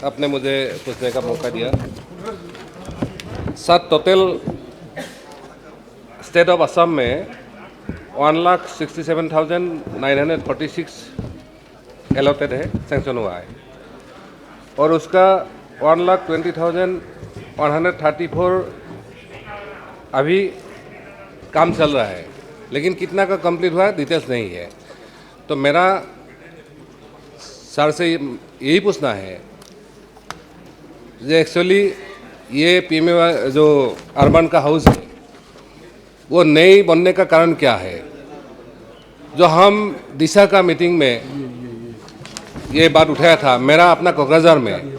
आपने मुझे पूछने का मौका दिया। Sir, total state of Assam में 1,67,946 एलोटेड है, सैंक्शन हुआ है, और उसका 1,20,134 अभी काम चल रहा है, लेकिन कितना का कंप्लीट हुआ है डिटेल्स नहीं है। तो मेरा सर से यही पूछना है जो एक्चुअली ये पीएमए जो अर्बन का हाउस है वो नहीं बनने का कारण क्या है। जो हम दिशा का मीटिंग में ये बात उठाया था, मेरा अपना कोकराझार में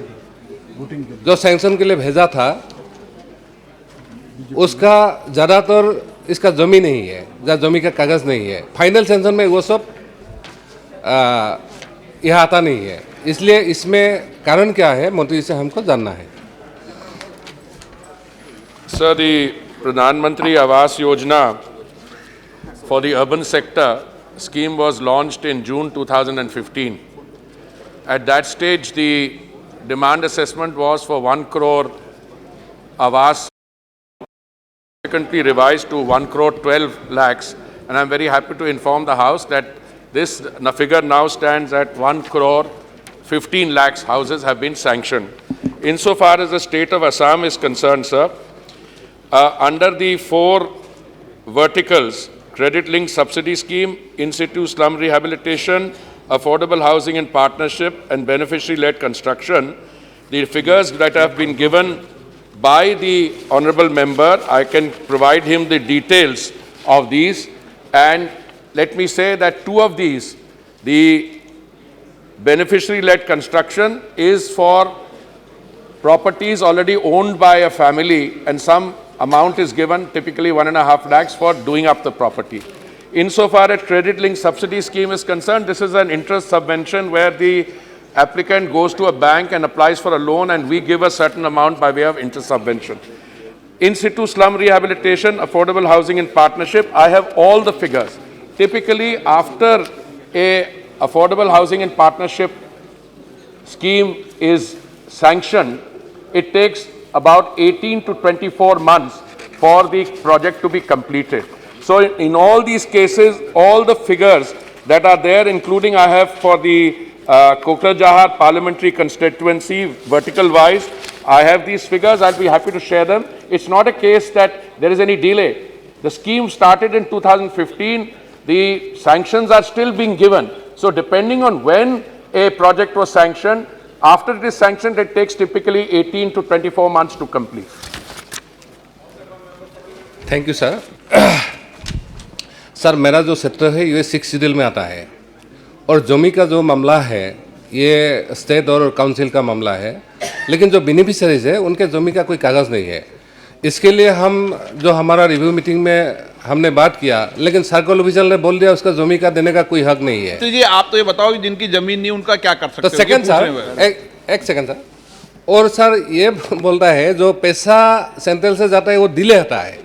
जो सैंक्शन के लिए भेजा था उसका ज़्यादातर इसका जमीन नहीं है, जमीन का कागज़ नहीं है। फाइनल सैंक्शन में वो सब यह आता नहीं है, इसलिए इसमें कारण क्या है मंत्री से हमको जानना है। Sir, the Pradhan Mantri Awas Yojana for the urban sector scheme was launched in June 2015. At that stage, the demand assessment was for 1 crore Awas, significantly revised to 1 crore 12 lakhs. And I'm very happy to inform the House that this figure now stands at 1 crore 15 lakhs houses have been sanctioned. Insofar as the state of Assam is concerned, sir, under the 4 verticals, credit-linked subsidy scheme, in-situ slum rehabilitation, affordable housing in partnership, and beneficiary-led construction, the figures that have been given by the honorable member, I can provide him the details of these. And let me say that 2 of these, the beneficiary-led construction is for properties already owned by a family, and some amount is given, typically 1.5 lakhs, for doing up the property. Insofar as credit-linked subsidy scheme is concerned, this is an interest subvention where the applicant goes to a bank and applies for a loan, and we give a certain amount by way of interest subvention. In situ slum rehabilitation, affordable housing in partnership, I have all the figures. Typically, after a affordable housing in partnership scheme is sanctioned, it takes about 18 to 24 months for the project to be completed. So in all these cases, all the figures that are there, including I have for the Kokrajhar parliamentary constituency, vertical wise, I have these figures. I'll be happy to share them. It's not a case that there is any delay. The scheme started in 2015. The sanctions are still being given. So depending on when a project was sanctioned, after it is sanctioned, it takes typically 18 to 24 months to complete. Thank you sir. Sir, मेरा जो sector है ये 6 schedule में आता है, और जमी का जो मामला है ये स्टेट और काउंसिल का मामला है, लेकिन जो बेनिफिशरीज है उनके जमी का कोई कागज़ नहीं है। इसके लिए हम जो हमारा रिव्यू मीटिंग में हमने बात किया, लेकिन सर्कल ऑफिसर ने बोल दिया उसका जमी का देने का कोई हक नहीं है। तो जी आप तो ये बताओ कि जिनकी जमीन नहीं उनका क्या कर सकते तो सेकंड सर, एक सेकंड सर, और सर ये बोलता है जो पैसा सेंट्रल से जाता है वो डिले होता है,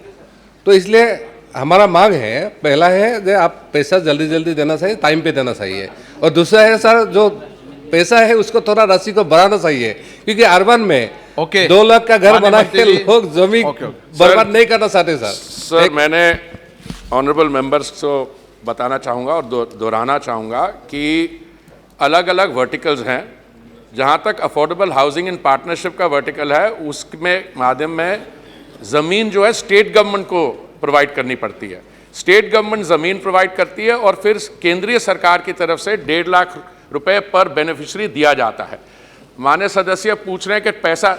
तो इसलिए हमारा मांग है, पहला है जो आप पैसा जल्दी जल्दी देना चाहिए, टाइम पे देना चाहिए, और दूसरा है सर जो पैसा है उसको थोड़ा राशि को बढ़ाना चाहिए, क्योंकि अर्बन में 2 लाख का घर बना के लोग जमीन बर्बाद नहीं करना चाहते। सर मैंने ऑनरेबल मेंबर्स को बताना चाहूँगा और दोहराना चाहूँगा कि अलग अलग वर्टिकल्स हैं। जहाँ तक अफोर्डेबल हाउसिंग इन पार्टनरशिप का वर्टिकल है, उसमें माध्यम में ज़मीन जो है स्टेट गवर्नमेंट को प्रोवाइड करनी पड़ती है। स्टेट गवर्नमेंट ज़मीन प्रोवाइड करती है और फिर केंद्रीय सरकार की तरफ से 1.5 लाख रुपए पर बेनिफिशरी दिया जाता है। माननीय सदस्य पूछ रहे हैं कि पैसा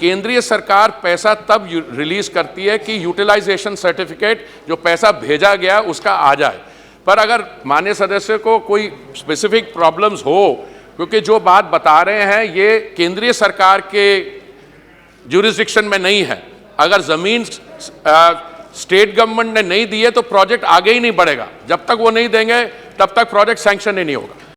केंद्रीय सरकार पैसा तब रिलीज करती है कि यूटिलाइजेशन सर्टिफिकेट जो पैसा भेजा गया उसका आ जाए। पर अगर माननीय सदस्य को कोई स्पेसिफिक प्रॉब्लम्स हो, क्योंकि जो बात बता रहे हैं ये केंद्रीय सरकार के ज्यूरिसडिक्शन में नहीं है, अगर ज़मीन स्टेट गवर्नमेंट ने नहीं दी है तो प्रोजेक्ट आगे ही नहीं बढ़ेगा। जब तक वो नहीं देंगे तब तक प्रोजेक्ट सैंक्शन ही नहीं होगा।